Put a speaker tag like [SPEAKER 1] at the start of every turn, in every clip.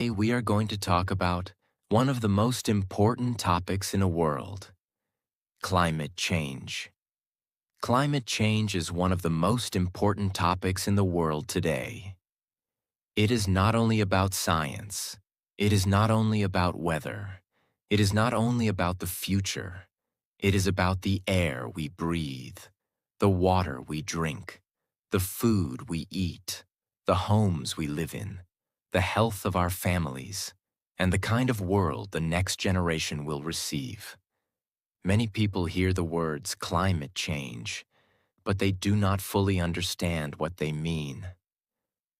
[SPEAKER 1] Today we are going to talk about one of the most important topics in the world, climate change. Climate change is one of the most important topics in the world today. It is not only about science. It is not only about weather. It is not only about the future. It is about the air we breathe, the water we drink, the food we eat, the homes we live in, the health of our families, and the kind of world the next generation will receive. Many people hear the words climate change, but they do not fully understand what they mean.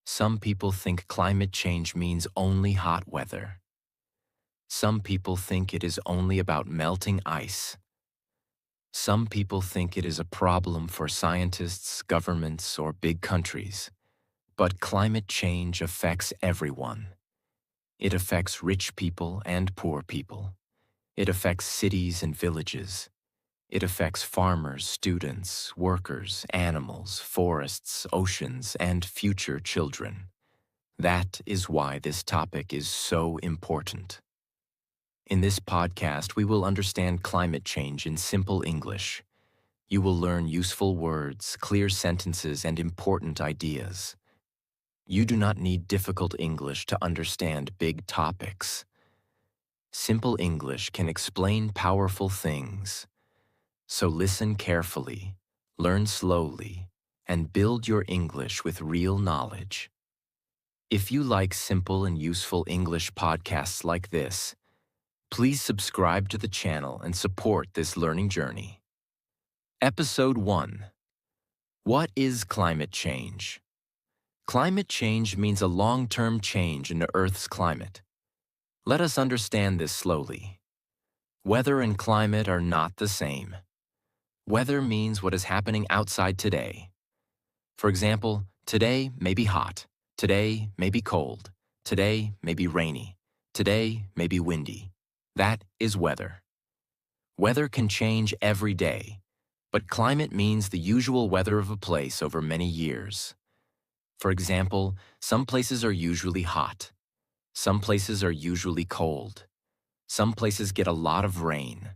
[SPEAKER 1] Some people think climate change means only hot weather. Some people think it is only about melting ice. Some people think it is a problem for scientists, governments, or big countries. But climate change affects everyone. It affects rich people and poor people. It affects cities and villages. It affects farmers, students, workers, animals, forests, oceans, and future children. That is why this topic is so important. In this podcast, we will understand climate change in simple English. You will learn useful words, clear sentences, and important ideas. You do not need difficult English to understand big topics. Simple English can explain powerful things. So listen carefully, learn slowly, and build your English with real knowledge. If you like simple and useful English podcasts like this, please subscribe to the channel and support this learning journey. Episode 1. What is climate change? Climate change means a long-term change in the Earth's climate. Let us understand this slowly. Weather and climate are not the same. Weather means what is happening outside today. For example, today may be hot, today may be cold, today may be rainy, today may be windy. That is weather. Weather can change every day, but climate means the usual weather of a place over many years. For example, some places are usually hot. Some places are usually cold. Some places get a lot of rain.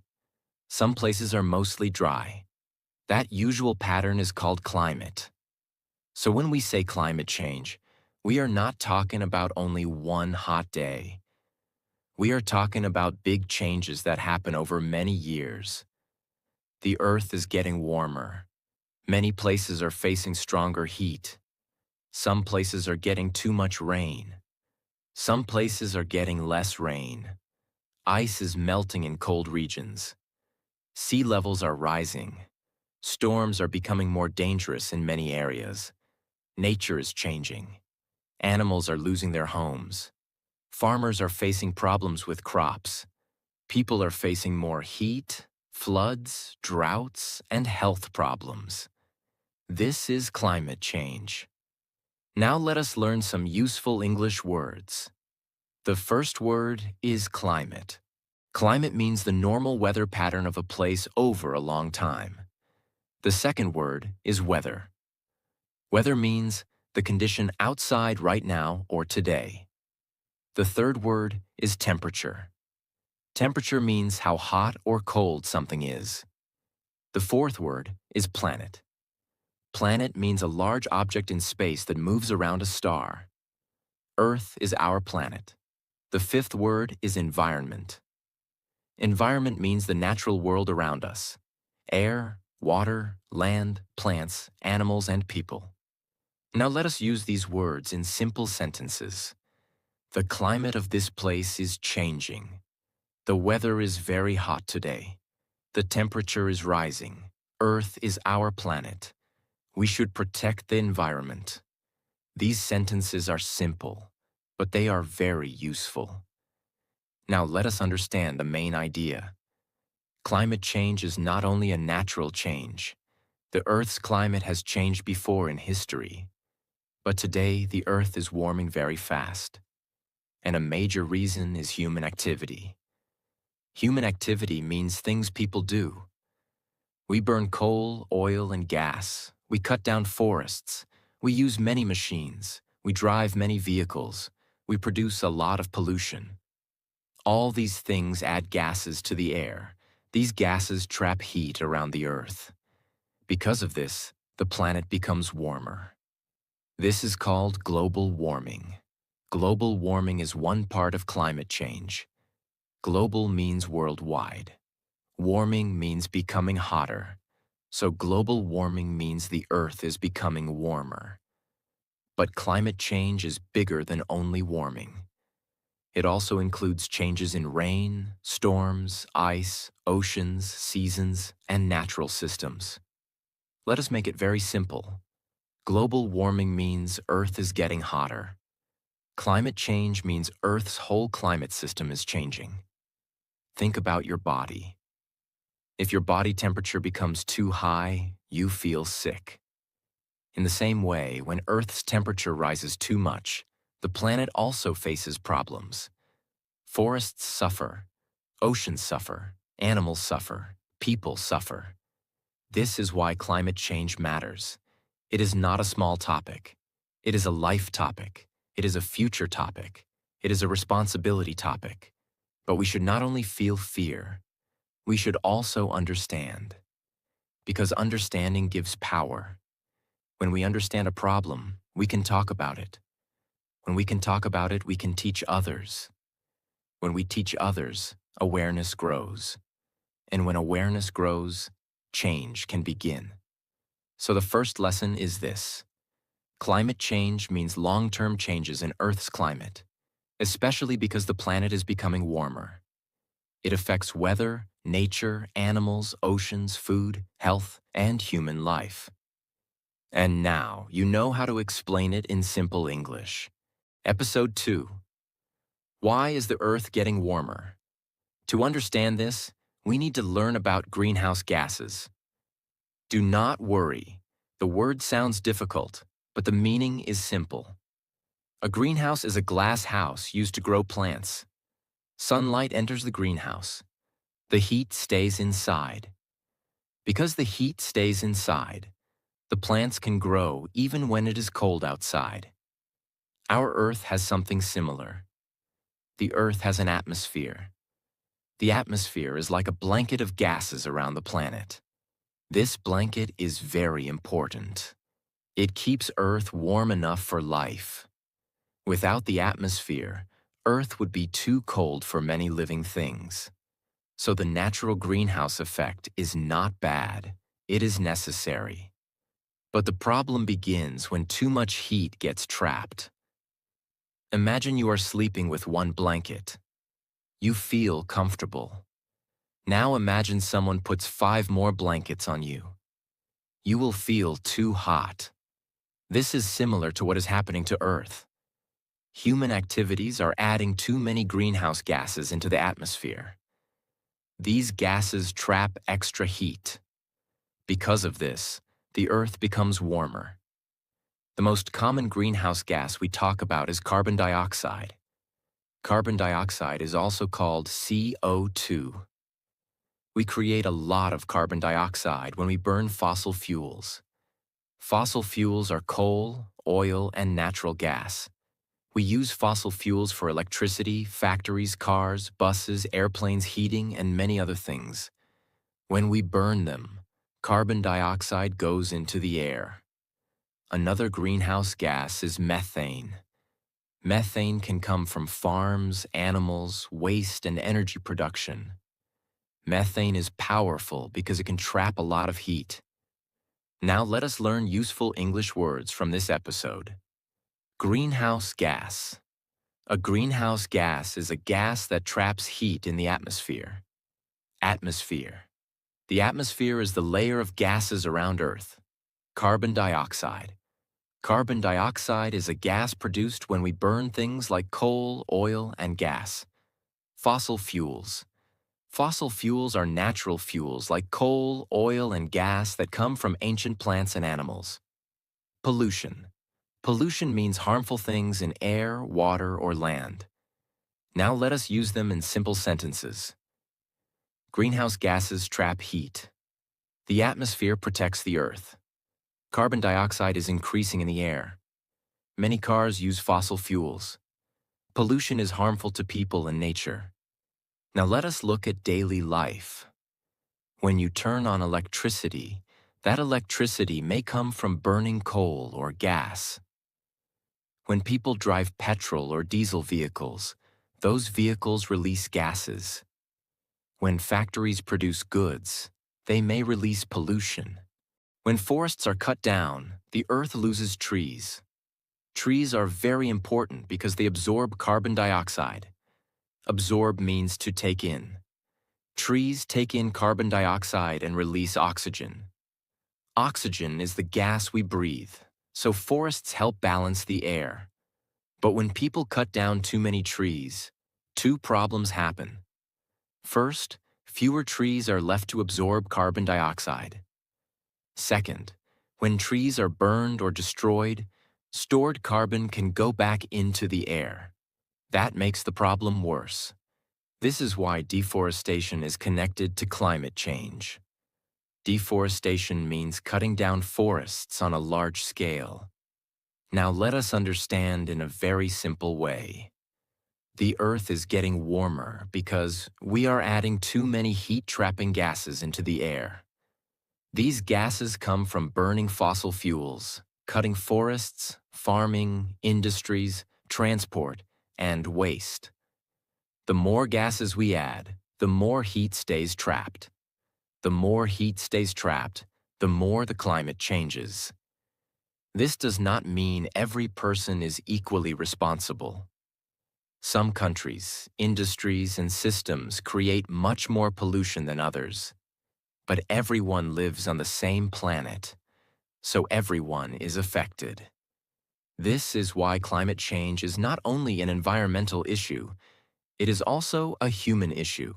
[SPEAKER 1] Some places are mostly dry. That usual pattern is called climate. So when we say climate change, we are not talking about only one hot day. We are talking about big changes that happen over many years. The Earth is getting warmer. Many places are facing stronger heat. Some places are getting too much rain. Some places are getting less rain. Ice is melting in cold regions. Sea levels are rising. Storms are becoming more dangerous in many areas. Nature is changing. Animals are losing their homes. Farmers are facing problems with crops. People are facing more heat, floods, droughts, and health problems. This is climate change. Now let us learn some useful English words. The first word is climate. Climate means the normal weather pattern of a place over a long time. The second word is weather. Weather means the condition outside right now or today. The third word is temperature. Temperature means how hot or cold something is. The fourth word is planet. Planet means a large object in space that moves around a star. Earth is our planet. The fifth word is environment. Environment means the natural world around us. Air, water, land, plants, animals, and people. Now let us use these words in simple sentences. The climate of this place is changing. The weather is very hot today. The temperature is rising. Earth is our planet. We should protect the environment. These sentences are simple, but they are very useful. Now let us understand the main idea. Climate change is not only a natural change. The Earth's climate has changed before in history. But today, the Earth is warming very fast. And a major reason is human activity. Human activity means things people do. We burn coal, oil, and gas. We cut down forests. We use many machines. We drive many vehicles. We produce a lot of pollution. All these things add gases to the air. These gases trap heat around the Earth. Because of this, the planet becomes warmer. This is called global warming. Global warming is one part of climate change. Global means worldwide. Warming means becoming hotter. So global warming means the Earth is becoming warmer. But climate change is bigger than only warming. It also includes changes in rain, storms, ice, oceans, seasons, and natural systems. Let us make it very simple. Global warming means Earth is getting hotter. Climate change means Earth's whole climate system is changing. Think about your body. If your body temperature becomes too high, you feel sick. In the same way, when Earth's temperature rises too much, the planet also faces problems. Forests suffer, oceans suffer, animals suffer, people suffer. This is why climate change matters. It is not a small topic. It is a life topic. It is a future topic. It is a responsibility topic. But we should not only feel fear, we should also understand. Because understanding gives power. When we understand a problem, we can talk about it. When we can talk about it, we can teach others. When we teach others, awareness grows. And when awareness grows, change can begin. So the first lesson is this. Climate change means long-term changes in Earth's climate, especially because the planet is becoming warmer. It affects weather, nature, animals, oceans, food, health, and human life. And now, you know how to explain it in simple English. Episode 2. Why is the Earth getting warmer? To understand this, we need to learn about greenhouse gases. Do not worry. The word sounds difficult, but the meaning is simple. A greenhouse is a glass house used to grow plants. Sunlight enters the greenhouse. The heat stays inside. Because the heat stays inside, the plants can grow even when it is cold outside. Our Earth has something similar. The Earth has an atmosphere. The atmosphere is like a blanket of gases around the planet. This blanket is very important. It keeps Earth warm enough for life. Without the atmosphere, Earth would be too cold for many living things. So the natural greenhouse effect is not bad. It is necessary. But the problem begins when too much heat gets trapped. Imagine you are sleeping with one blanket. You feel comfortable. Now imagine someone puts 5 more blankets on you. You will feel too hot. This is similar to what is happening to Earth. Human activities are adding too many greenhouse gases into the atmosphere. These gases trap extra heat. Because of this, the Earth becomes warmer. The most common greenhouse gas we talk about is carbon dioxide. Carbon dioxide is also called CO2. We create a lot of carbon dioxide when we burn fossil fuels. Fossil fuels are coal, oil, and natural gas. We use fossil fuels for electricity, factories, cars, buses, airplanes, heating, and many other things. When we burn them, carbon dioxide goes into the air. Another greenhouse gas is methane. Methane can come from farms, animals, waste, and energy production. Methane is powerful because it can trap a lot of heat. Now let us learn useful English words from this episode. Greenhouse gas. A greenhouse gas is a gas that traps heat in the atmosphere. Atmosphere. The atmosphere is the layer of gases around Earth. Carbon dioxide. Carbon dioxide is a gas produced when we burn things like coal, oil, and gas. Fossil fuels. Fossil fuels are natural fuels like coal, oil, and gas that come from ancient plants and animals. Pollution. Pollution means harmful things in air, water, or land. Now let us use them in simple sentences. Greenhouse gases trap heat. The atmosphere protects the Earth. Carbon dioxide is increasing in the air. Many cars use fossil fuels. Pollution is harmful to people and nature. Now let us look at daily life. When you turn on electricity, that electricity may come from burning coal or gas. When people drive petrol or diesel vehicles, those vehicles release gases. When factories produce goods, they may release pollution. When forests are cut down, the earth loses trees. Trees are very important because they absorb carbon dioxide. Absorb means to take in. Trees take in carbon dioxide and release oxygen. Oxygen is the gas we breathe, so forests help balance the air. But when people cut down too many trees, two problems happen. First, fewer trees are left to absorb carbon dioxide. Second, when trees are burned or destroyed, stored carbon can go back into the air. That makes the problem worse. This is why deforestation is connected to climate change. Deforestation means cutting down forests on a large scale. Now let us understand in a very simple way. The Earth is getting warmer because we are adding too many heat-trapping gases into the air. These gases come from burning fossil fuels, cutting forests, farming, industries, transport, and waste. The more gases we add, the more heat stays trapped. The more heat stays trapped, the more the climate changes. This does not mean every person is equally responsible. Some countries, industries, and systems create much more pollution than others. But everyone lives on the same planet, so everyone is affected. This is why climate change is not only an environmental issue, it is also a human issue.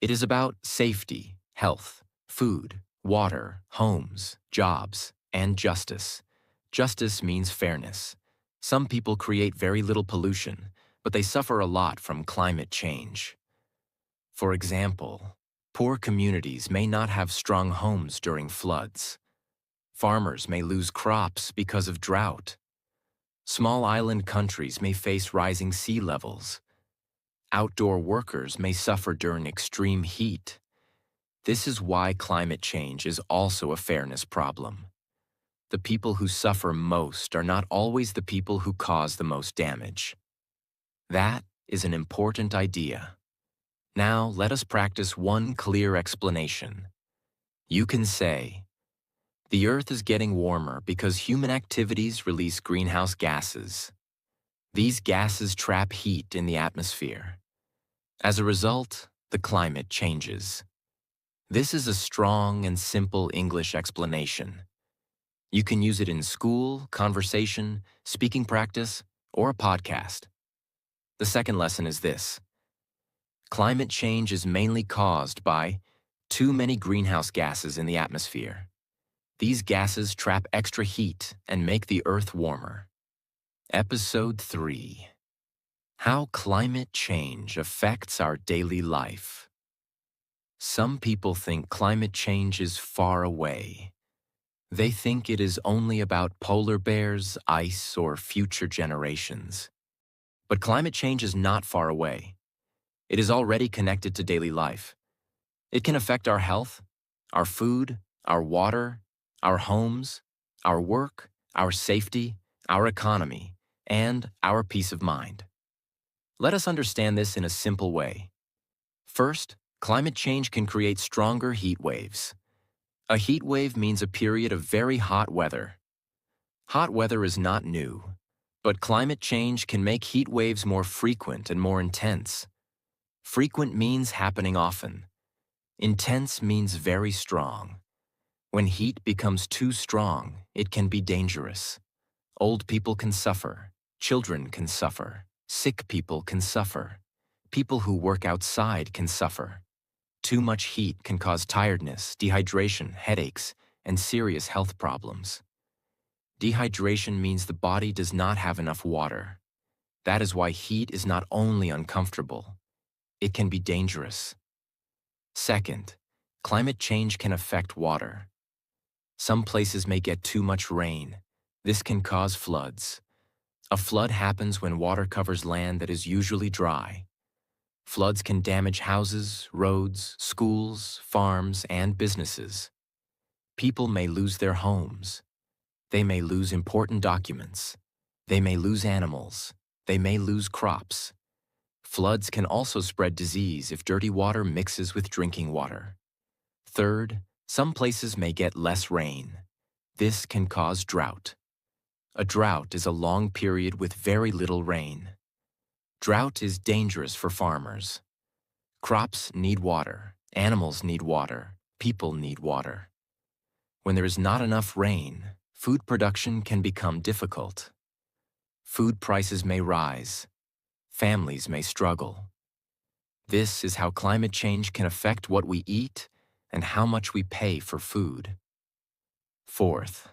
[SPEAKER 1] It is about safety, health, food, water, homes, jobs, and justice. Justice means fairness. Some people create very little pollution, but they suffer a lot from climate change. For example, poor communities may not have strong homes during floods. Farmers may lose crops because of drought. Small island countries may face rising sea levels. Outdoor workers may suffer during extreme heat. This is why climate change is also a fairness problem. The people who suffer most are not always the people who cause the most damage. That is an important idea. Now let us practice one clear explanation. You can say, the Earth is getting warmer because human activities release greenhouse gases. These gases trap heat in the atmosphere. As a result, the climate changes. This is a strong and simple English explanation. You can use it in school, conversation, speaking practice, or a podcast. The second lesson is this. Climate change is mainly caused by too many greenhouse gases in the atmosphere. These gases trap extra heat and make the Earth warmer. Episode 3. How climate change affects our daily life. Some people think climate change is far away. They think it is only about polar bears, ice, or future generations. But climate change is not far away. It is already connected to daily life. It can affect our health, our food, our water, our homes, our work, our safety, our economy, and our peace of mind. Let us understand this in a simple way. First, climate change can create stronger heat waves. A heat wave means a period of very hot weather. Hot weather is not new, but climate change can make heat waves more frequent and more intense. Frequent means happening often. Intense means very strong. When heat becomes too strong, it can be dangerous. Old people can suffer. Children can suffer. Sick people can suffer. People who work outside can suffer. Too much heat can cause tiredness, dehydration, headaches, and serious health problems. Dehydration means the body does not have enough water. That is why heat is not only uncomfortable, it can be dangerous. Second, climate change can affect water. Some places may get too much rain. This can cause floods. A flood happens when water covers land that is usually dry. Floods can damage houses, roads, schools, farms, and businesses. People may lose their homes. They may lose important documents. They may lose animals. They may lose crops. Floods can also spread disease if dirty water mixes with drinking water. Third, some places may get less rain. This can cause drought. A drought is a long period with very little rain. Drought is dangerous for farmers. Crops need water, animals need water, people need water. When there is not enough rain, food production can become difficult. Food prices may rise. Families may struggle. This is how climate change can affect what we eat and how much we pay for food. Fourth,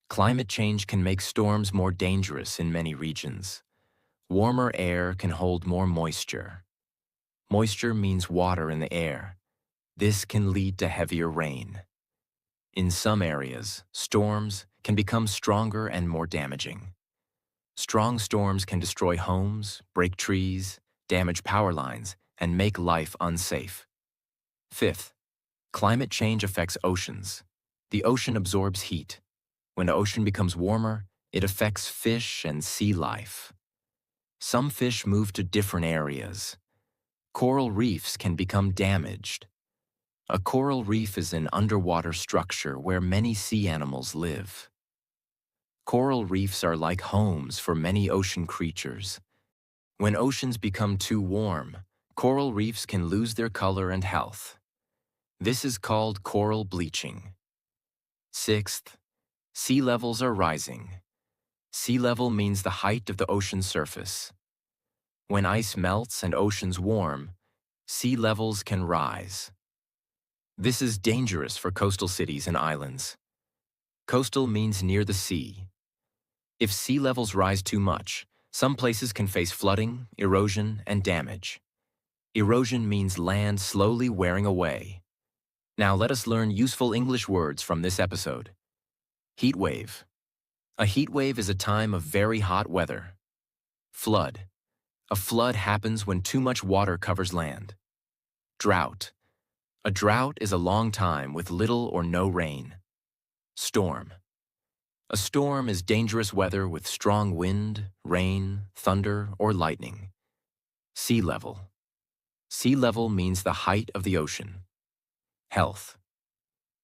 [SPEAKER 1] climate change can make storms more dangerous in many regions. Warmer air can hold more moisture. Moisture means water in the air. This can lead to heavier rain. In some areas, storms can become stronger and more damaging. Strong storms can destroy homes, break trees, damage power lines, and make life unsafe. Fifth, climate change affects oceans. The ocean absorbs heat. When the ocean becomes warmer, it affects fish and sea life. Some fish move to different areas. Coral reefs can become damaged. A coral reef is an underwater structure where many sea animals live. Coral reefs are like homes for many ocean creatures. When oceans become too warm, coral reefs can lose their color and health. This is called coral bleaching. Sixth, sea levels are rising. Sea level means the height of the ocean surface. When ice melts and oceans warm, sea levels can rise. This is dangerous for coastal cities and islands. Coastal means near the sea. If sea levels rise too much, some places can face flooding, erosion, and damage. Erosion means land slowly wearing away. Now let us learn useful English words from this episode. Heat wave. A heat wave is a time of very hot weather. Flood. A flood happens when too much water covers land. Drought. A drought is a long time with little or no rain. Storm. A storm is dangerous weather with strong wind, rain, thunder, or lightning. Sea level. Sea level means the height of the ocean. Health.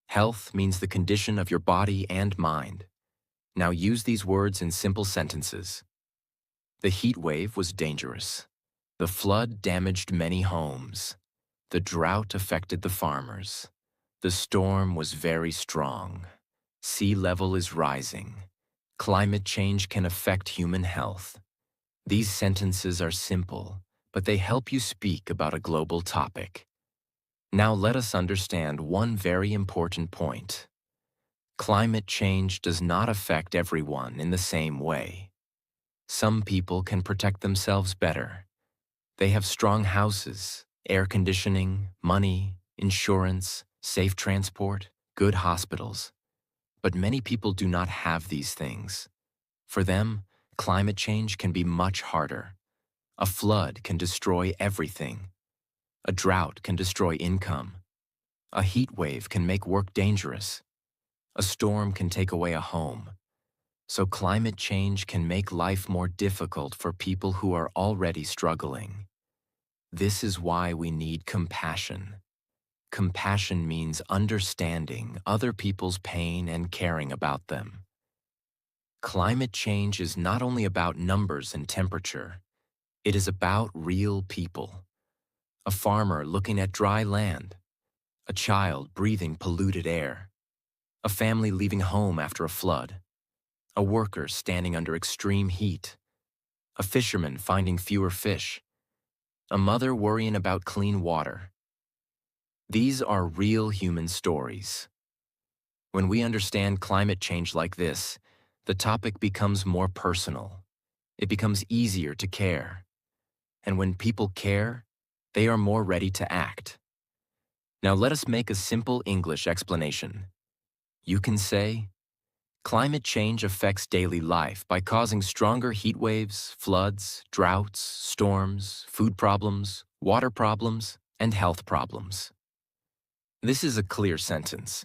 [SPEAKER 1] Health means the condition of your body and mind. Now use these words in simple sentences. The heat wave was dangerous. The flood damaged many homes. The drought affected the farmers. The storm was very strong. Sea level is rising. Climate change can affect human health. These sentences are simple, but they help you speak about a global topic. Now let us understand one very important point. Climate change does not affect everyone in the same way. Some people can protect themselves better. They have strong houses, air conditioning, money, insurance, safe transport, good hospitals. But many people do not have these things. For them, climate change can be much harder. A flood can destroy everything. A drought can destroy income. A heat wave can make work dangerous. A storm can take away a home. So climate change can make life more difficult for people who are already struggling. This is why we need compassion. Compassion means understanding other people's pain and caring about them. Climate change is not only about numbers and temperature. It is about real people. A farmer looking at dry land. A child breathing polluted air. A family leaving home after a flood. A worker standing under extreme heat. A fisherman finding fewer fish. A mother worrying about clean water. These are real human stories. When we understand climate change like this, the topic becomes more personal. It becomes easier to care. And when people care, they are more ready to act. Now let us make a simple English explanation. You can say, Climate change affects daily life by causing stronger heat waves, floods, droughts, storms, food problems, water problems, and health problems. This is a clear sentence.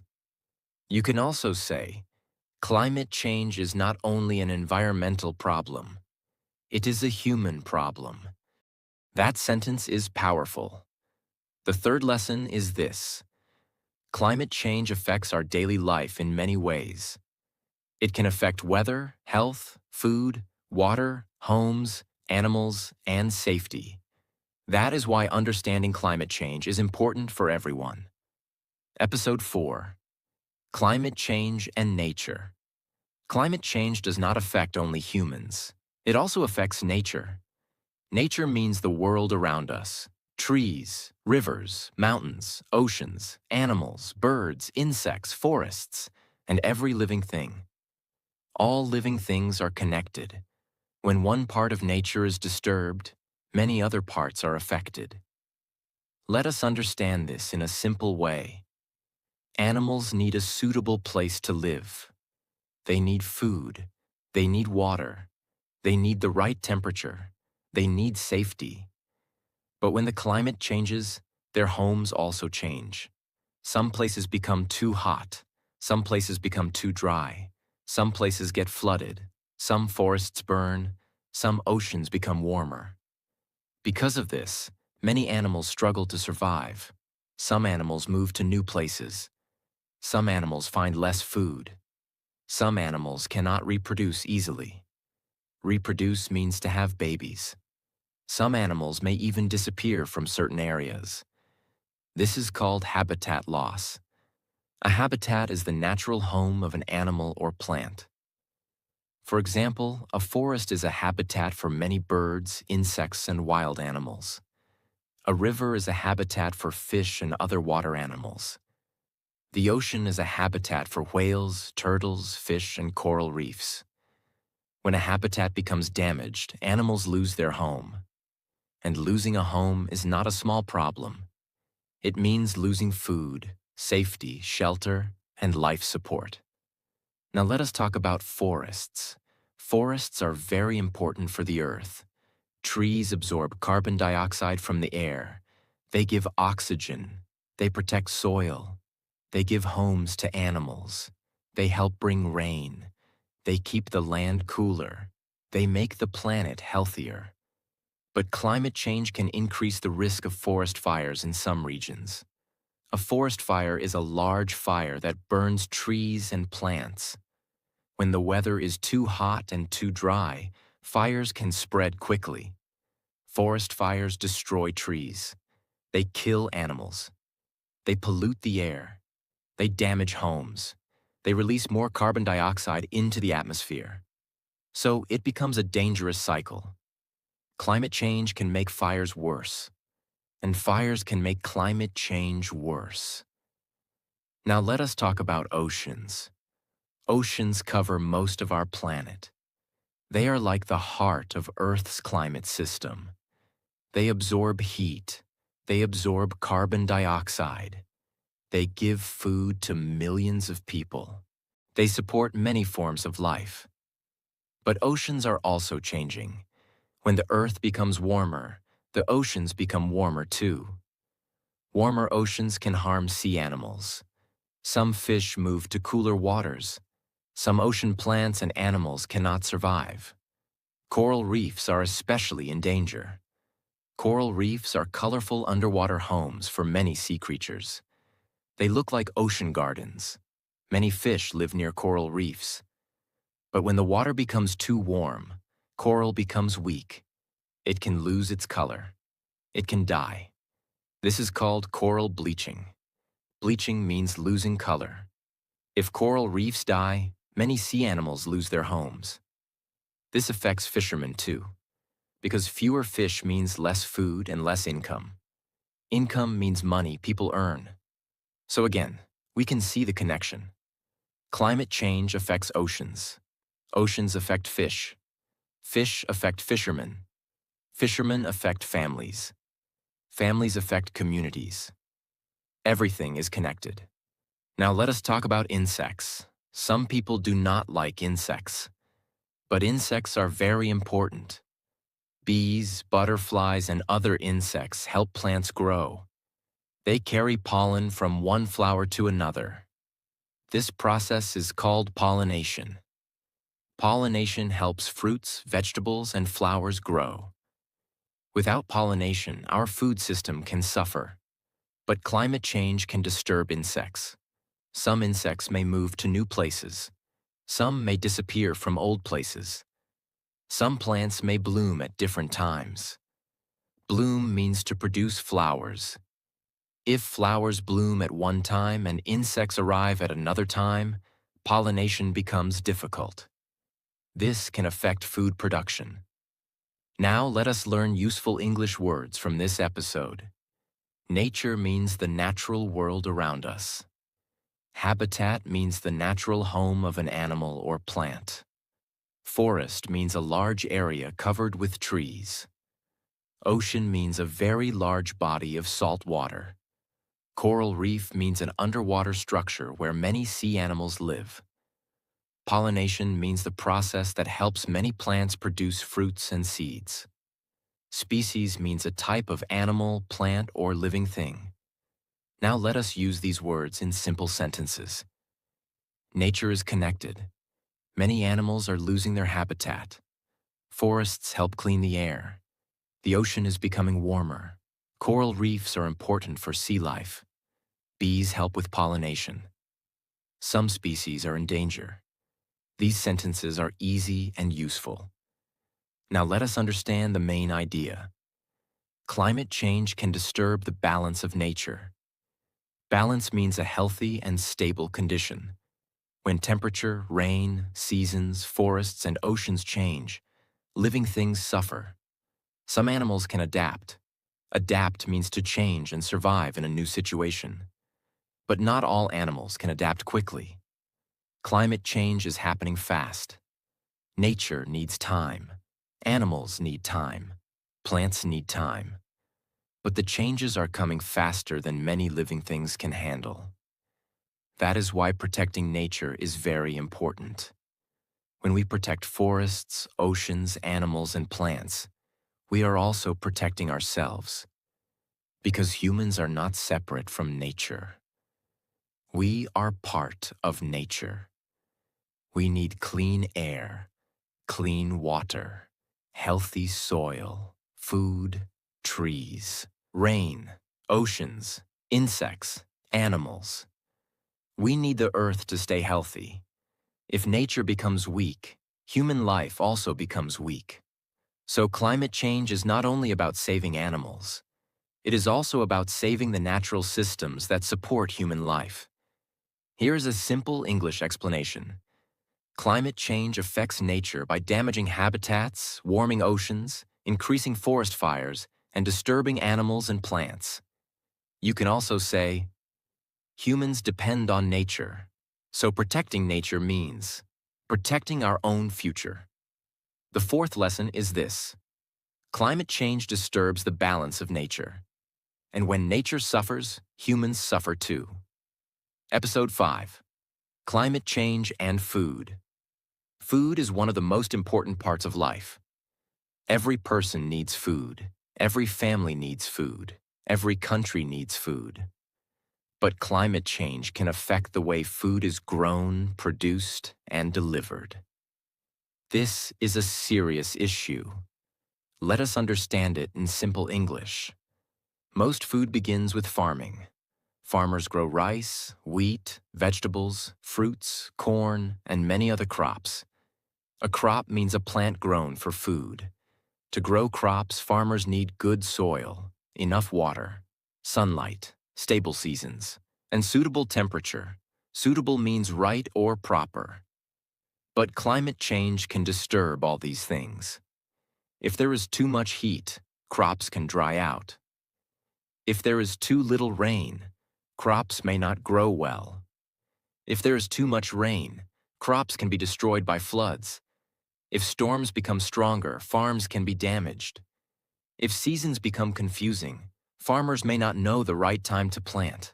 [SPEAKER 1] You can also say, climate change is not only an environmental problem, it is a human problem. That sentence is powerful. The third lesson is this. Climate change affects our daily life in many ways. It can affect weather, health, food, water, homes, animals, and safety. That is why understanding climate change is important for everyone. Episode 4. Climate Change and Nature. Climate change does not affect only humans. It also affects nature. Nature means the world around us. Trees, rivers, mountains, oceans, animals, birds, insects, forests, and every living thing. All living things are connected. When one part of nature is disturbed, many other parts are affected. Let us understand this in a simple way. Animals need a suitable place to live. They need food. They need water. They need the right temperature. They need safety. But when the climate changes, their homes also change. Some places become too hot. Some places become too dry. Some places get flooded. Some forests burn. Some oceans become warmer. Because of this, many animals struggle to survive. Some animals move to new places. Some animals find less food. Some animals cannot reproduce easily. Reproduce means to have babies. Some animals may even disappear from certain areas. This is called habitat loss. A habitat is the natural home of an animal or plant. For example, a forest is a habitat for many birds, insects, and wild animals. A river is a habitat for fish and other water animals. The ocean is a habitat for whales, turtles, fish, and coral reefs. When a habitat becomes damaged, animals lose their home. And losing a home is not a small problem. It means losing food, safety, shelter, and life support. Now let us talk about forests. Forests are very important for the earth. Trees absorb carbon dioxide from the air. They give oxygen. They protect soil. They give homes to animals. They help bring rain. They keep the land cooler. They make the planet healthier. But climate change can increase the risk of forest fires in some regions. A forest fire is a large fire that burns trees and plants. When the weather is too hot and too dry, fires can spread quickly. Forest fires destroy trees. They kill animals. They pollute the air. They damage homes. They release more carbon dioxide into the atmosphere. So it becomes a dangerous cycle. Climate change can make fires worse, and fires can make climate change worse. Now let us talk about oceans. Oceans cover most of our planet. They are like the heart of Earth's climate system. They absorb heat. They absorb carbon dioxide. They give food to millions of people. They support many forms of life. But oceans are also changing. When the Earth becomes warmer, the oceans become warmer too. Warmer oceans can harm sea animals. Some fish move to cooler waters. Some ocean plants and animals cannot survive. Coral reefs are especially in danger. Coral reefs are colorful underwater homes for many sea creatures. They look like ocean gardens. Many fish live near coral reefs. But when the water becomes too warm, coral becomes weak. It can lose its color. It can die. This is called coral bleaching. Bleaching means losing color. If coral reefs die, many sea animals lose their homes. This affects fishermen too, because fewer fish means less food and less income. Income means money people earn. So again, we can see the connection. Climate change affects oceans. Oceans affect fish. Fish affect fishermen. Fishermen affect families. Families affect communities. Everything is connected. Now let us talk about insects. Some people do not like insects, but insects are very important. Bees, butterflies, and other insects help plants grow. They carry pollen from one flower to another. This process is called pollination. Pollination helps fruits, vegetables, and flowers grow. Without pollination, our food system can suffer. But climate change can disturb insects. Some insects may move to new places. Some may disappear from old places. Some plants may bloom at different times. Bloom means to produce flowers. If flowers bloom at one time and insects arrive at another time, pollination becomes difficult. This can affect food production. Now let us learn useful English words from this episode. Nature means the natural world around us. Habitat means the natural home of an animal or plant. Forest means a large area covered with trees. Ocean means a very large body of salt water. Coral reef means an underwater structure where many sea animals live. Pollination means the process that helps many plants produce fruits and seeds. Species means a type of animal, plant, or living thing. Now let us use these words in simple sentences. Nature is connected. Many animals are losing their habitat. Forests help clean the air. The ocean is becoming warmer. Coral reefs are important for sea life. Bees help with pollination. Some species are in danger. These sentences are easy and useful. Now let us understand the main idea. Climate change can disturb the balance of nature. Balance means a healthy and stable condition. When temperature, rain, seasons, forests, and oceans change, living things suffer. Some animals can adapt. Adapt means to change and survive in a new situation. But not all animals can adapt quickly. Climate change is happening fast. Nature needs time. Animals need time. Plants need time. But the changes are coming faster than many living things can handle. That is why protecting nature is very important. When we protect forests, oceans, animals, and plants, we are also protecting ourselves. Because humans are not separate from nature. We are part of nature. We need clean air, clean water, healthy soil, food, trees, rain, oceans, insects, animals. We need the earth to stay healthy. If nature becomes weak, human life also becomes weak. So climate change is not only about saving animals. It is also about saving the natural systems that support human life. Here is a simple English explanation. Climate change affects nature by damaging habitats, warming oceans, increasing forest fires, and disturbing animals and plants. You can also say, humans depend on nature, so protecting nature means protecting our own future. The fourth lesson is this. Climate change disturbs the balance of nature. And when nature suffers, humans suffer too. Episode 5. Climate Change and Food. Food is one of the most important parts of life. Every person needs food. Every family needs food. Every country needs food. But climate change can affect the way food is grown, produced, and delivered. This is a serious issue. Let us understand it in simple English. Most food begins with farming. Farmers grow rice, wheat, vegetables, fruits, corn, and many other crops. A crop means a plant grown for food. To grow crops, farmers need good soil, enough water, sunlight, stable seasons, and suitable temperature. Suitable means right or proper. But climate change can disturb all these things. If there is too much heat, crops can dry out. If there is too little rain, crops may not grow well. If there is too much rain, crops can be destroyed by floods. If storms become stronger, farms can be damaged. If seasons become confusing, farmers may not know the right time to plant.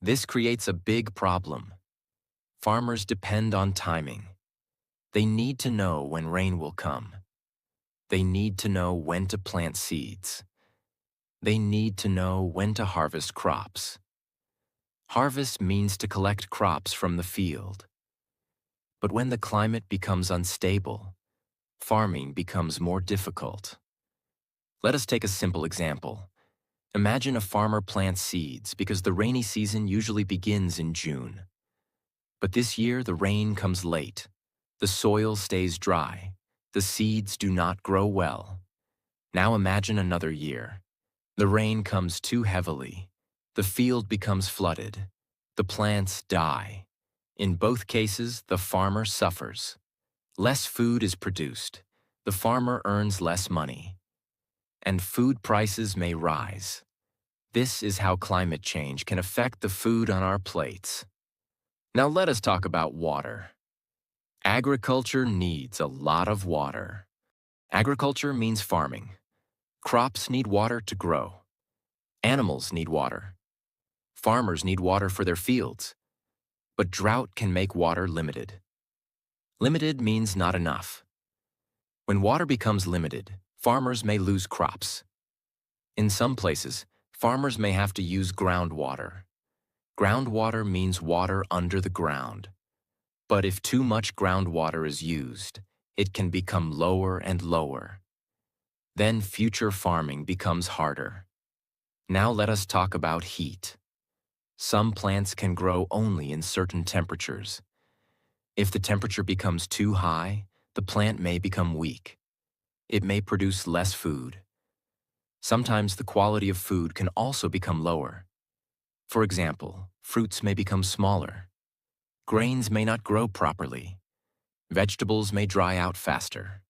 [SPEAKER 1] This creates a big problem. Farmers depend on timing. They need to know when rain will come. They need to know when to plant seeds. They need to know when to harvest crops. Harvest means to collect crops from the field. But when the climate becomes unstable, farming becomes more difficult. Let us take a simple example. Imagine a farmer plants seeds because the rainy season usually begins in June. But this year the rain comes late. The soil stays dry. The seeds do not grow well. Now imagine another year. The rain comes too heavily. The field becomes flooded. The plants die. In both cases, the farmer suffers. Less food is produced. The farmer earns less money. And food prices may rise. This is how climate change can affect the food on our plates. Now let us talk about water. Agriculture needs a lot of water. Agriculture means farming. Crops need water to grow. Animals need water. Farmers need water for their fields. But drought can make water limited. Limited means not enough. When water becomes limited, farmers may lose crops. In some places, farmers may have to use groundwater. Groundwater means water under the ground. But if too much groundwater is used, it can become lower and lower. Then future farming becomes harder. Now let us talk about heat. Some plants can grow only in certain temperatures. If the temperature becomes too high, the plant may become weak. It may produce less food. Sometimes the quality of food can also become lower. For example, fruits may become smaller. Grains may not grow properly. Vegetables may dry out faster.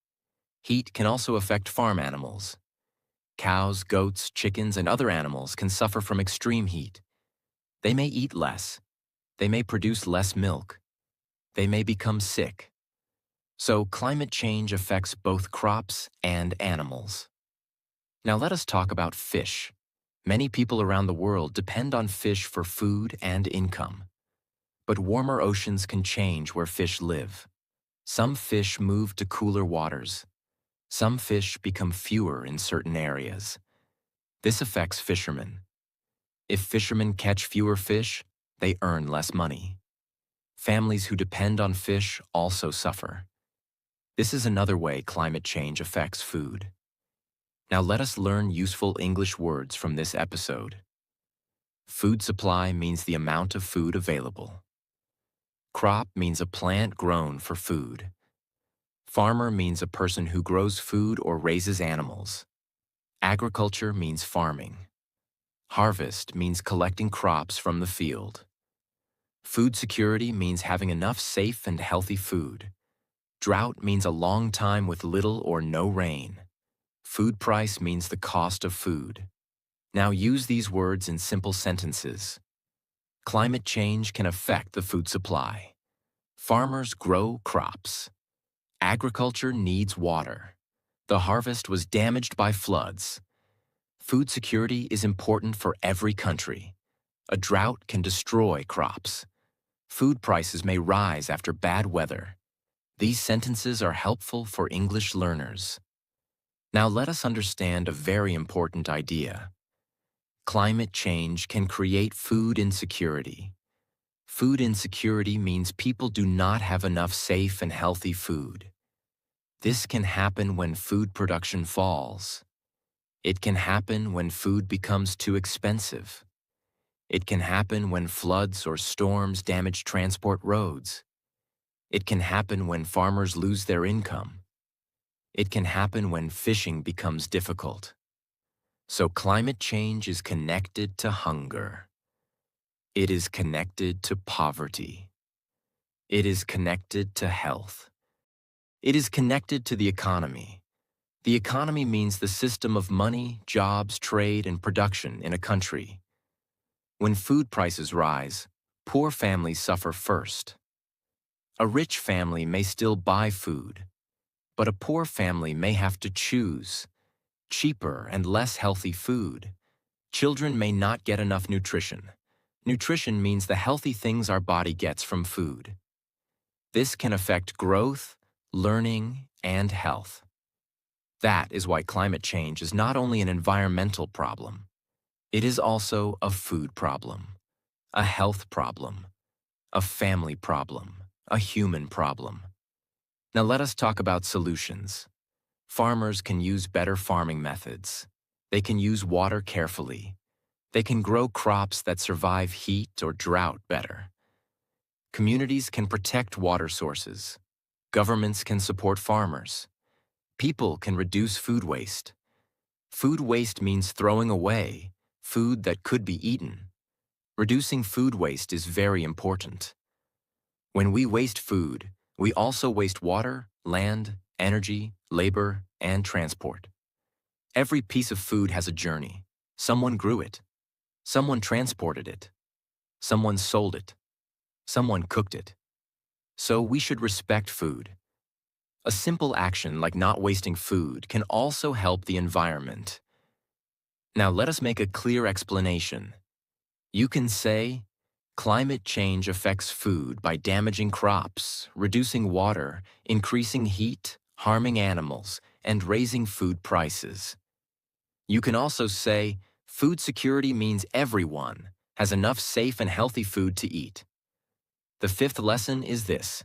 [SPEAKER 1] Heat can also affect farm animals. Cows, goats, chickens, and other animals can suffer from extreme heat. They may eat less. They may produce less milk. They may become sick. So climate change affects both crops and animals. Now let us talk about fish. Many people around the world depend on fish for food and income. But warmer oceans can change where fish live. Some fish move to cooler waters. Some fish become fewer in certain areas. This affects fishermen. If fishermen catch fewer fish, they earn less money. Families who depend on fish also suffer. This is another way climate change affects food. Now let us learn useful English words from this episode. Food supply means the amount of food available. Crop means a plant grown for food. Farmer means a person who grows food or raises animals. Agriculture means farming. Harvest means collecting crops from the field. Food security means having enough safe and healthy food. Drought means a long time with little or no rain. Food price means the cost of food. Now use these words in simple sentences. Climate change can affect the food supply. Farmers grow crops. Agriculture needs water. The harvest was damaged by floods. Food security is important for every country. A drought can destroy crops. Food prices may rise after bad weather. These sentences are helpful for English learners. Now let us understand a very important idea. Climate change can create food insecurity. Food insecurity means people do not have enough safe and healthy food. This can happen when food production falls. It can happen when food becomes too expensive. It can happen when floods or storms damage transport roads. It can happen when farmers lose their income. It can happen when fishing becomes difficult. So climate change is connected to hunger. It is connected to poverty. It is connected to health. It is connected to the economy. The economy means the system of money, jobs, trade, and production in a country. When food prices rise, poor families suffer first. A rich family may still buy food, but a poor family may have to choose cheaper and less healthy food. Children may not get enough nutrition. Nutrition means the healthy things our body gets from food. This can affect growth, learning, and health. That is why climate change is not only an environmental problem, it is also a food problem, a health problem, a family problem, a human problem. Now let us talk about solutions. Farmers can use better farming methods. They can use water carefully. They can grow crops that survive heat or drought better. Communities can protect water sources. Governments can support farmers. People can reduce food waste. Food waste means throwing away food that could be eaten. Reducing food waste is very important. When we waste food, we also waste water, land, energy, labor, and transport. Every piece of food has a journey. Someone grew it. Someone transported it. Someone sold it. Someone cooked it. So we should respect food. A simple action like not wasting food can also help the environment. Now let us make a clear explanation. You can say, climate change affects food by damaging crops, reducing water, increasing heat, harming animals, and raising food prices. You can also say, food security means everyone has enough safe and healthy food to eat. The fifth lesson is this.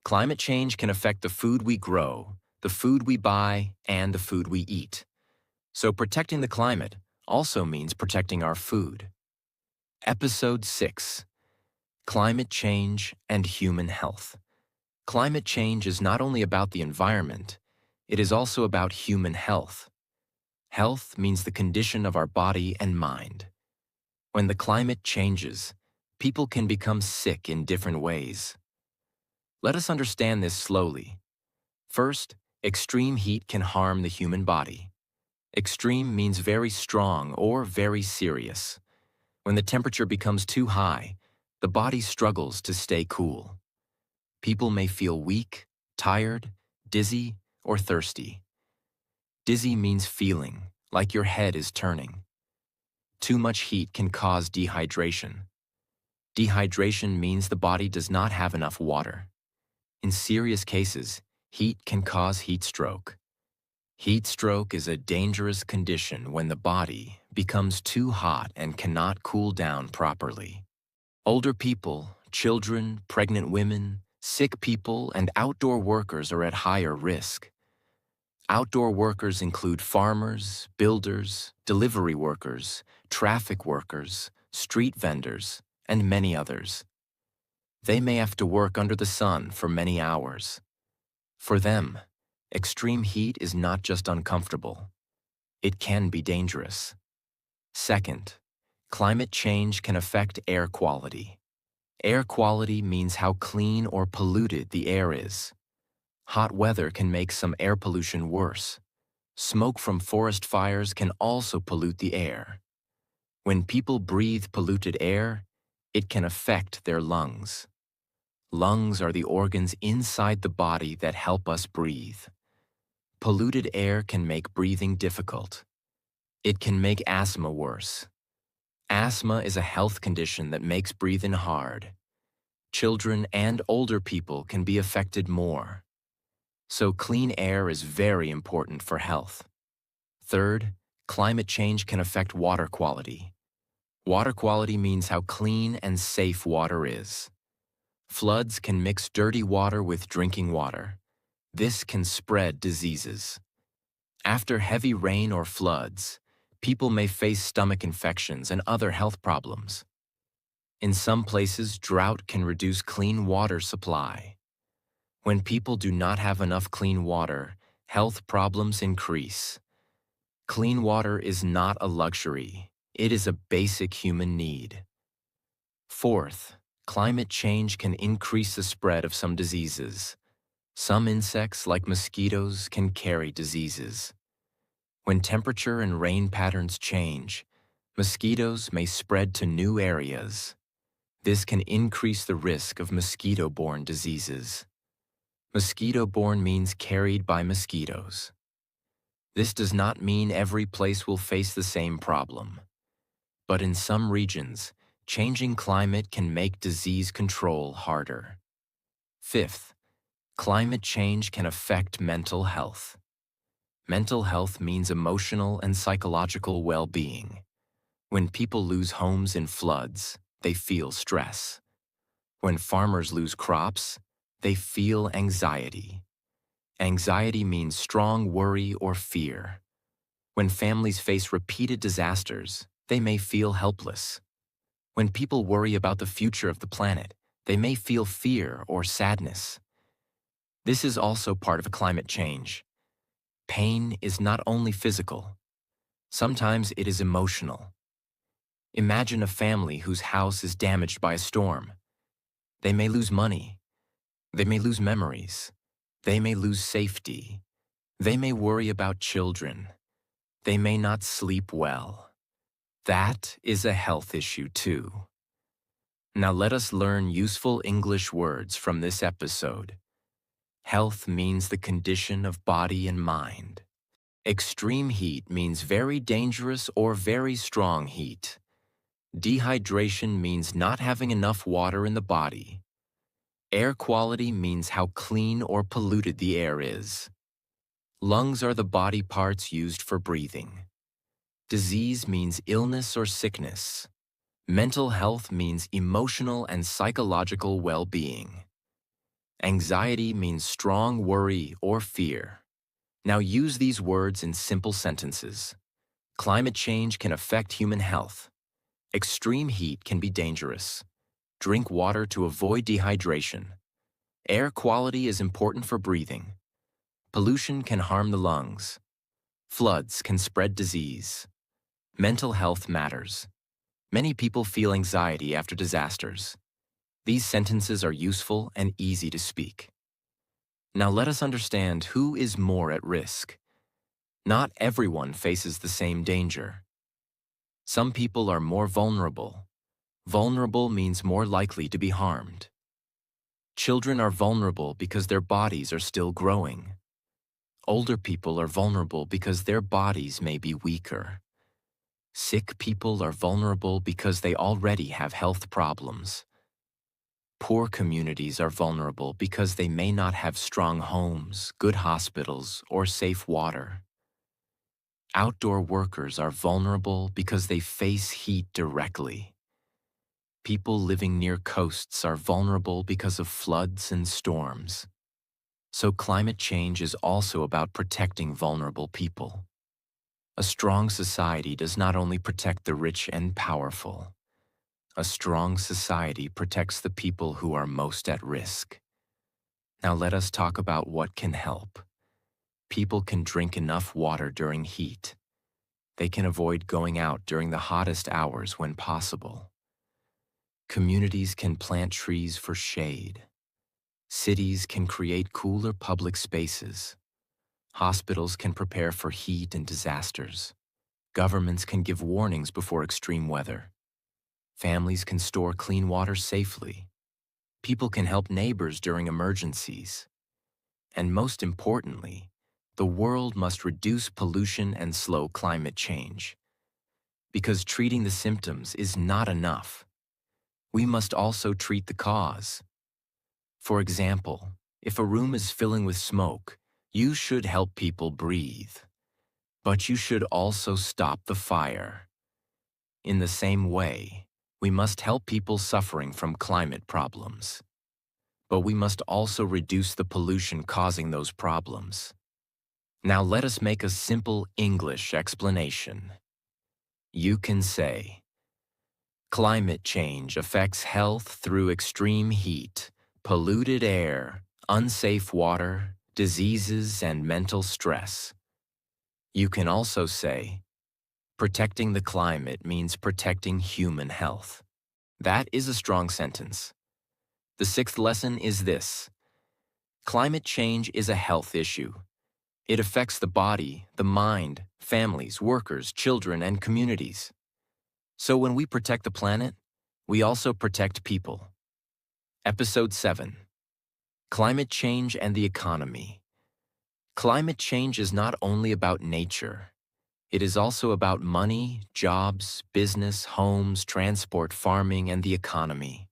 [SPEAKER 1] Climate change can affect the food we grow, the food we buy, and the food we eat. So protecting the climate also means protecting our food. Episode 6. Climate Change and Human Health. Climate change is not only about the environment, it is also about human health. Health means the condition of our body and mind. When the climate changes, people can become sick in different ways. Let us understand this slowly. First, extreme heat can harm the human body. Extreme means very strong or very serious. When the temperature becomes too high, the body struggles to stay cool. People may feel weak, tired, dizzy, or thirsty. Dizzy means feeling like your head is turning. Too much heat can cause dehydration. Dehydration means the body does not have enough water. In serious cases, heat can cause heat stroke. Heat stroke is a dangerous condition when the body becomes too hot and cannot cool down properly. Older people, children, pregnant women, sick people, and outdoor workers are at higher risk. Outdoor workers include farmers, builders, delivery workers, traffic workers, street vendors, and many others. They may have to work under the sun for many hours. For them, extreme heat is not just uncomfortable. It can be dangerous. Second, climate change can affect air quality. Air quality means how clean or polluted the air is. Hot weather can make some air pollution worse. Smoke from forest fires can also pollute the air. When people breathe polluted air, it can affect their lungs. Lungs are the organs inside the body that help us breathe. Polluted air can make breathing difficult. It can make asthma worse. Asthma is a health condition that makes breathing hard. Children and older people can be affected more. So clean air is very important for health. Third, climate change can affect water quality. Water quality means how clean and safe water is. Floods can mix dirty water with drinking water. This can spread diseases. After heavy rain or floods, people may face stomach infections and other health problems. In some places, drought can reduce clean water supply. When people do not have enough clean water, health problems increase. Clean water is not a luxury. It is a basic human need. Fourth, climate change can increase the spread of some diseases. Some insects, like mosquitoes, can carry diseases. When temperature and rain patterns change, mosquitoes may spread to new areas. This can increase the risk of mosquito-borne diseases. Mosquito-borne means carried by mosquitoes. This does not mean every place will face the same problem. But in some regions, changing climate can make disease control harder. Fifth, climate change can affect mental health. Mental health means emotional and psychological well-being. When people lose homes in floods, they feel stress. When farmers lose crops, they feel anxiety. Anxiety means strong worry or fear. When families face repeated disasters, they may feel helpless. When people worry about the future of the planet, they may feel fear or sadness. This is also part of climate change. Pain is not only physical. Sometimes it is emotional. Imagine a family whose house is damaged by a storm. They may lose money. They may lose memories. They may lose safety. They may worry about children. They may not sleep well. That is a health issue too. Now let us learn useful English words from this episode. Health means the condition of body and mind. Extreme heat means very dangerous or very strong heat. Dehydration means not having enough water in the body. Air quality means how clean or polluted the air is. Lungs are the body parts used for breathing. Disease means illness or sickness. Mental health means emotional and psychological well-being. Anxiety means strong worry or fear. Now use these words in simple sentences. Climate change can affect human health. Extreme heat can be dangerous. Drink water to avoid dehydration. Air quality is important for breathing. Pollution can harm the lungs. Floods can spread disease. Mental health matters. Many people feel anxiety after disasters. These sentences are useful and easy to speak. Now let us understand who is more at risk. Not everyone faces the same danger. Some people are more vulnerable. Vulnerable means more likely to be harmed. Children are vulnerable because their bodies are still growing. Older people are vulnerable because their bodies may be weaker. Sick people are vulnerable because they already have health problems. Poor communities are vulnerable because they may not have strong homes, good hospitals, or safe water. Outdoor workers are vulnerable because they face heat directly. People living near coasts are vulnerable because of floods and storms. So climate change is also about protecting vulnerable people. A strong society does not only protect the rich and powerful. A strong society protects the people who are most at risk. Now let us talk about what can help. People can drink enough water during heat. They can avoid going out during the hottest hours when possible. Communities can plant trees for shade. Cities can create cooler public spaces. Hospitals can prepare for heat and disasters. Governments can give warnings before extreme weather. Families can store clean water safely. People can help neighbors during emergencies. And most importantly, the world must reduce pollution and slow climate change. Because treating the symptoms is not enough. We must also treat the cause. For example, if a room is filling with smoke, you should help people breathe. But you should also stop the fire. In the same way, we must help people suffering from climate problems. But we must also reduce the pollution causing those problems. Now let us make a simple English explanation. You can say, climate change affects health through extreme heat, polluted air, unsafe water, diseases, and mental stress. You can also say, protecting the climate means protecting human health. That is a strong sentence. The sixth lesson is this. Climate change is a health issue. It affects the body, the mind, families, workers, children, and communities. So when we protect the planet, we also protect people. Episode 7. Climate Change and the Economy. Climate change is not only about nature. It is also about money, jobs, business, homes, transport, farming, and the economy.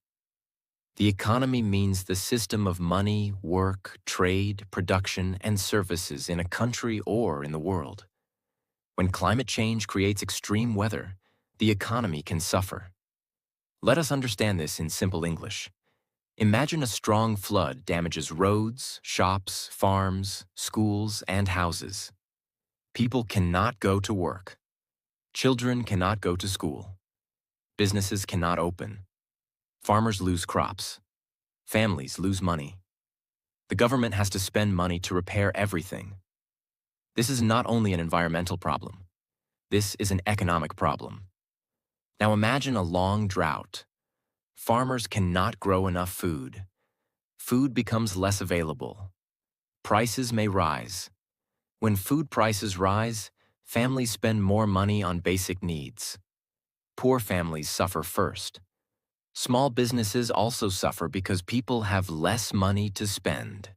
[SPEAKER 1] The economy means the system of money, work, trade, production, and services in a country or in the world. When climate change creates extreme weather, the economy can suffer. Let us understand this in simple English. Imagine a strong flood damages roads, shops, farms, schools, and houses. People cannot go to work. Children cannot go to school. Businesses cannot open. Farmers lose crops. Families lose money. The government has to spend money to repair everything. This is not only an environmental problem. This is an economic problem. Now imagine a long drought. Farmers cannot grow enough food. Food becomes less available. Prices may rise. When food prices rise, families spend more money on basic needs. Poor families suffer first. Small businesses also suffer because people have less money to spend.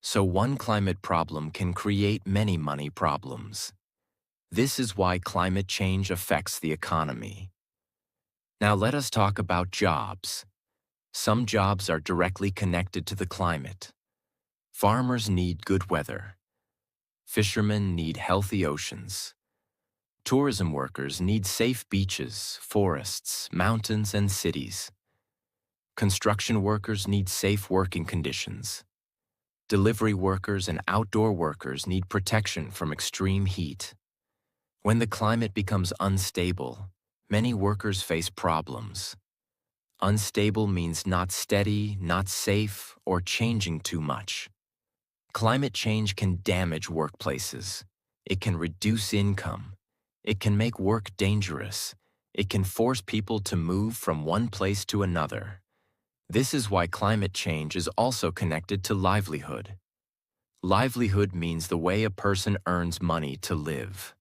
[SPEAKER 1] So one climate problem can create many money problems. This is why climate change affects the economy. Now let us talk about jobs. Some jobs are directly connected to the climate. Farmers need good weather. Fishermen need healthy oceans. Tourism workers need safe beaches, forests, mountains, and cities. Construction workers need safe working conditions. Delivery workers and outdoor workers need protection from extreme heat. When the climate becomes unstable, many workers face problems. Unstable means not steady, not safe, or changing too much. Climate change can damage workplaces. It can reduce income. It can make work dangerous. It can force people to move from one place to another. This is why climate change is also connected to livelihood. Livelihood means the way a person earns money to live.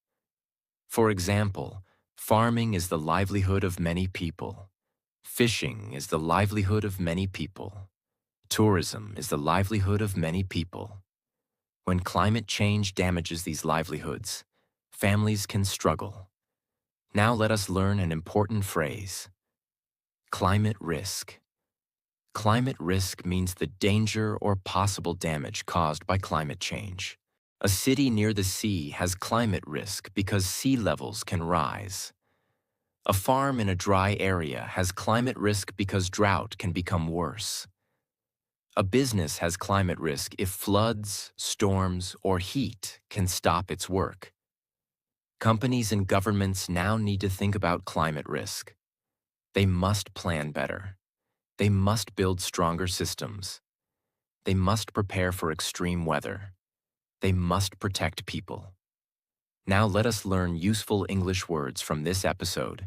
[SPEAKER 1] For example, farming is the livelihood of many people. Fishing is the livelihood of many people. Tourism is the livelihood of many people. When climate change damages these livelihoods, families can struggle. Now let us learn an important phrase. Climate risk. Climate risk means the danger or possible damage caused by climate change. A city near the sea has climate risk because sea levels can rise. A farm in a dry area has climate risk because drought can become worse. A business has climate risk if floods, storms, or heat can stop its work. Companies and governments now need to think about climate risk. They must plan better. They must build stronger systems. They must prepare for extreme weather. They must protect people. Now let us learn useful English words from this episode.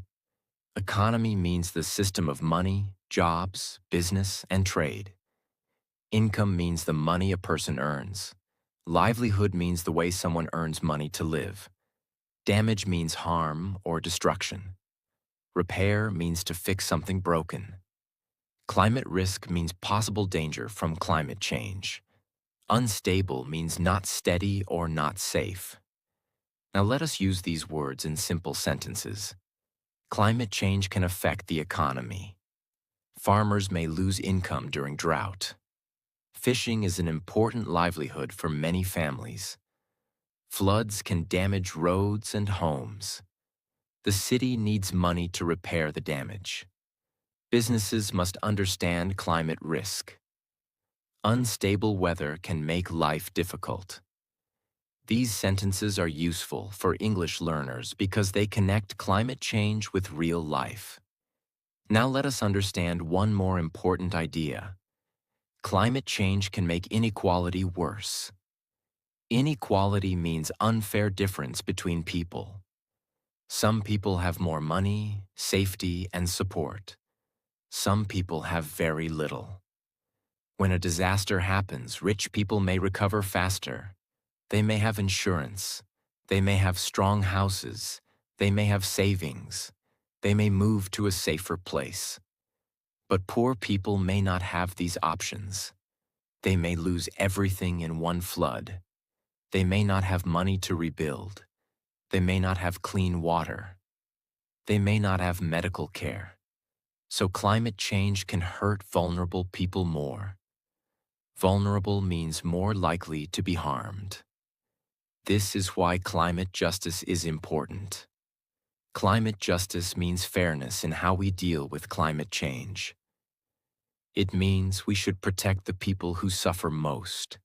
[SPEAKER 1] Economy means the system of money, jobs, business, and trade. Income means the money a person earns. Livelihood means the way someone earns money to live. Damage means harm or destruction. Repair means to fix something broken. Climate risk means possible danger from climate change. Unstable means not steady or not safe. Now let us use these words in simple sentences. Climate change can affect the economy. Farmers may lose income during drought. Fishing is an important livelihood for many families. Floods can damage roads and homes. The city needs money to repair the damage. Businesses must understand climate risk. Unstable weather can make life difficult. These sentences are useful for English learners because they connect climate change with real life. Now let us understand one more important idea. Climate change can make inequality worse. Inequality means unfair difference between people. Some people have more money, safety, and support. Some people have very little. When a disaster happens, rich people may recover faster. They may have insurance. They may have strong houses. They may have savings. They may move to a safer place. But poor people may not have these options. They may lose everything in one flood. They may not have money to rebuild. They may not have clean water. They may not have medical care. So climate change can hurt vulnerable people more. Vulnerable means more likely to be harmed. This is why climate justice is important. Climate justice means fairness in how we deal with climate change. It means we should protect the people who suffer most.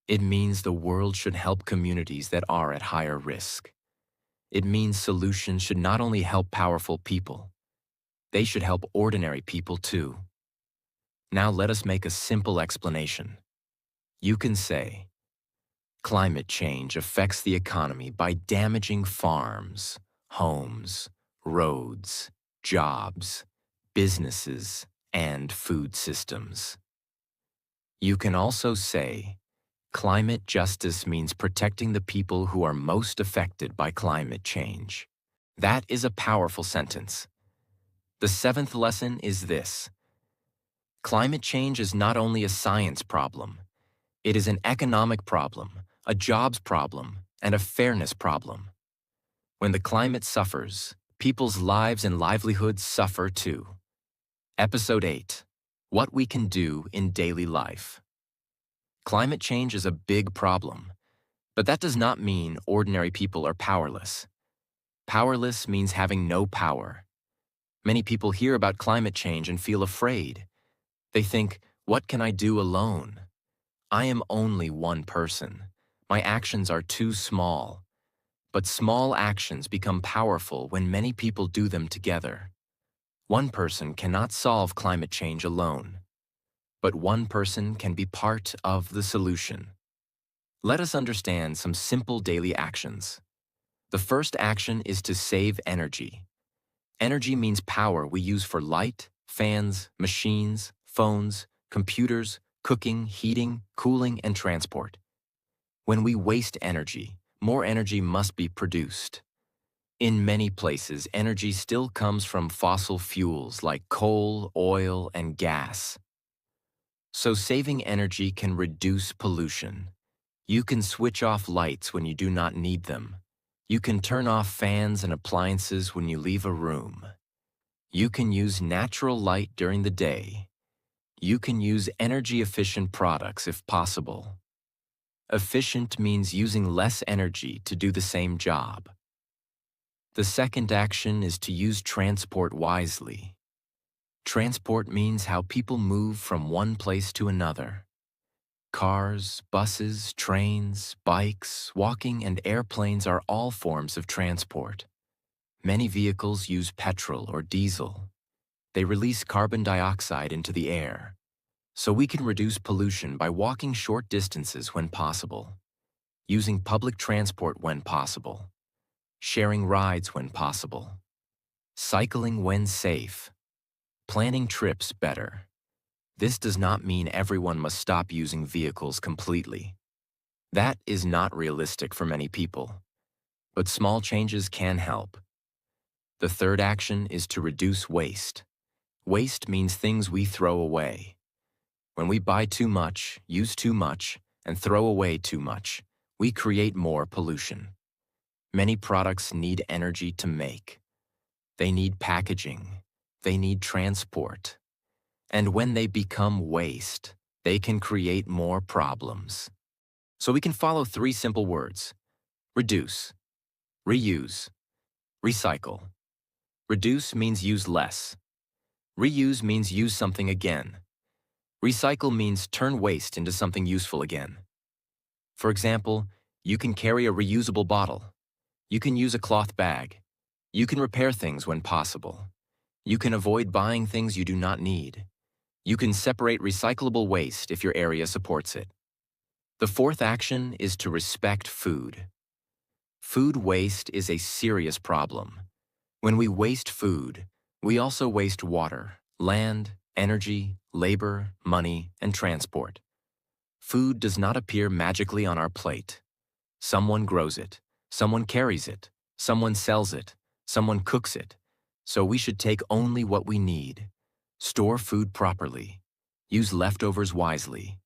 [SPEAKER 1] It means the world should help communities that are at higher risk. It means solutions should not only help powerful people, they should help ordinary people too. Now let us make a simple explanation. You can say, climate change affects the economy by damaging farms, homes, roads, jobs, businesses, and food systems. You can also say, climate justice means protecting the people who are most affected by climate change. That is a powerful sentence. The seventh lesson is this. Climate change is not only a science problem, it is an economic problem, a jobs problem, and a fairness problem. When the climate suffers, people's lives and livelihoods suffer too. Episode 8. What we can do in daily life. Climate change is a big problem, but that does not mean ordinary people are powerless. Powerless means having no power. Many people hear about climate change and feel afraid. They think, what can I do alone? I am only one person. My actions are too small. But small actions become powerful when many people do them together. One person cannot solve climate change alone, but one person can be part of the solution. Let us understand some simple daily actions. The first action is to save energy. Energy means power we use for light, fans, machines, phones, computers, cooking, heating, cooling, and transport. When we waste energy, more energy must be produced. In many places, energy still comes from fossil fuels like coal, oil, and gas. So saving energy can reduce pollution. You can switch off lights when you do not need them. You can turn off fans and appliances when you leave a room. You can use natural light during the day. You can use energy-efficient products if possible. Efficient means using less energy to do the same job. The second action is to use transport wisely. Transport means how people move from one place to another. Cars, buses, trains, bikes, walking, and airplanes are all forms of transport. Many vehicles use petrol or diesel. They release carbon dioxide into the air. So we can reduce pollution by walking short distances when possible, using public transport when possible, sharing rides when possible, cycling when safe, planning trips better. This does not mean everyone must stop using vehicles completely. That is not realistic for many people, but small changes can help. The third action is to reduce waste. Waste means things we throw away. When we buy too much, use too much, and throw away too much, we create more pollution. Many products need energy to make. They need packaging. They need transport. And when they become waste, they can create more problems. So we can follow 3 simple words: reduce, reuse, recycle. Reduce means use less. Reuse means use something again. Recycle means turn waste into something useful again. For example, you can carry a reusable bottle. You can use a cloth bag. You can repair things when possible. You can avoid buying things you do not need. You can separate recyclable waste if your area supports it. The fourth action is to respect food. Food waste is a serious problem. When we waste food, we also waste water, land, energy, labor, money, and transport. Food does not appear magically on our plate. Someone grows it, someone carries it, someone sells it, someone cooks it. So we should take only what we need. Store food properly. Use leftovers wisely.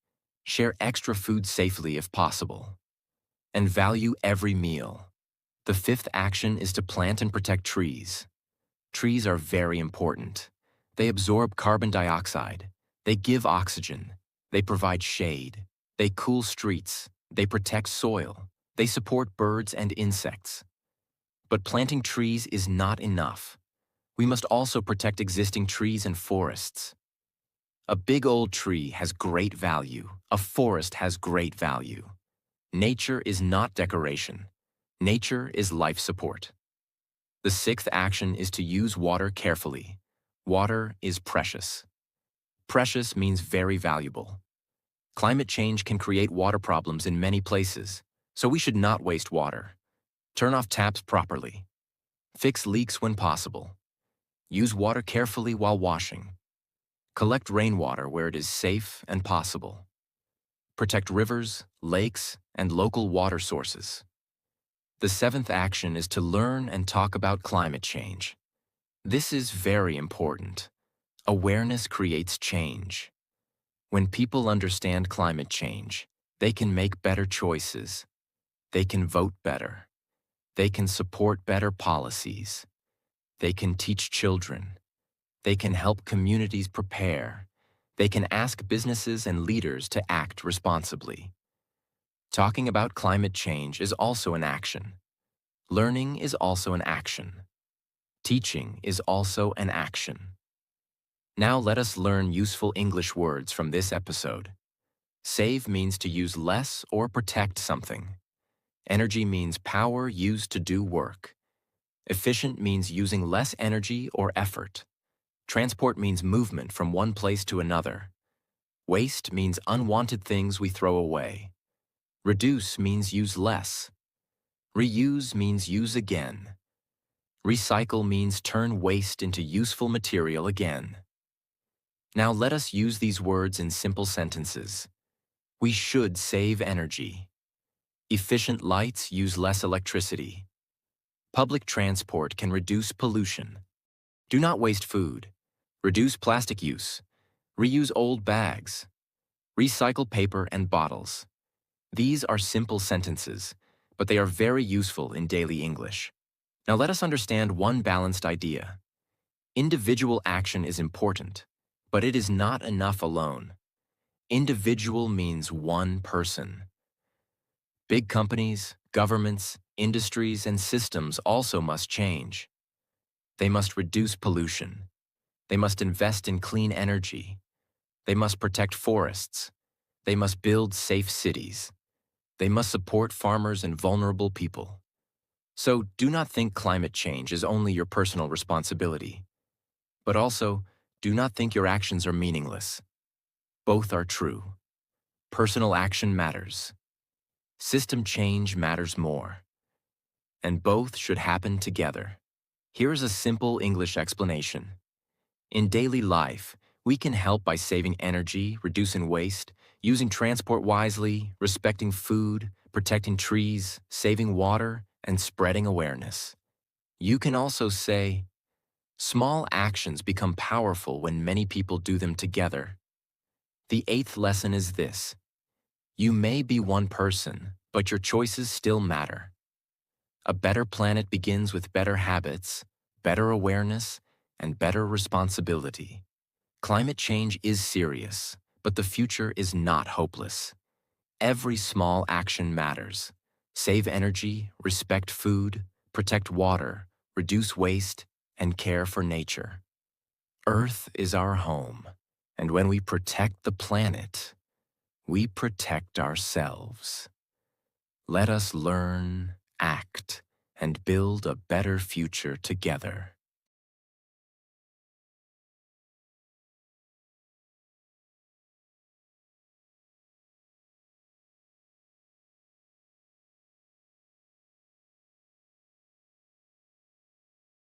[SPEAKER 1] Share extra food safely if possible. And value every meal. The fifth action is to plant and protect trees. Trees are very important. They absorb carbon dioxide. They give oxygen. They provide shade. They cool streets. They protect soil. They support birds and insects. But planting trees is not enough. We must also protect existing trees and forests. A big old tree has great value. A forest has great value. Nature is not decoration. Nature is life support. The sixth action is to use water carefully. Water is precious. Precious means very valuable. Climate change can create water problems in many places, so we should not waste water. Turn off taps properly. Fix leaks when possible. Use water carefully while washing. Collect rainwater where it is safe and possible. Protect rivers, lakes, and local water sources. The seventh action is to learn and talk about climate change. This is very important. Awareness creates change. When people understand climate change, they can make better choices. They can vote better. They can support better policies. They can teach children. They can help communities prepare. They can ask businesses and leaders to act responsibly. Talking about climate change is also an action. Learning is also an action. Teaching is also an action. Now let us learn useful English words from this episode. Save means to use less or protect something. Energy means power used to do work. Efficient means using less energy or effort. Transport means movement from one place to another. Waste means unwanted things we throw away. Reduce means use less. Reuse means use again. Recycle means turn waste into useful material again. Now let us use these words in simple sentences. We should save energy. Efficient lights use less electricity. Public transport can reduce pollution. Do not waste food. Reduce plastic use. Reuse old bags. Recycle paper and bottles. These are simple sentences, but they are very useful in daily English. Now let us understand one balanced idea. Individual action is important, but it is not enough alone. Individual means one person. Big companies, governments, industries, and systems also must change. They must reduce pollution. They must invest in clean energy. They must protect forests. They must build safe cities. They must support farmers and vulnerable people. So do not think climate change is only your personal responsibility. But also, do not think your actions are meaningless. Both are true. Personal action matters. System change matters more. And both should happen together. Here's a simple English explanation. In daily life, we can help by saving energy, reducing waste, using transport wisely, respecting food, protecting trees, saving water, and spreading awareness. You can also say, small actions become powerful when many people do them together. The eighth lesson is this. You may be one person, but your choices still matter. A better planet begins with better habits, better awareness, and better responsibility. Climate change is serious, but the future is not hopeless. Every small action matters. Save energy, respect food, protect water, reduce waste, and care for nature. Earth is our home, and when we protect the planet, we protect ourselves. Let us learn, act, and build a better future together.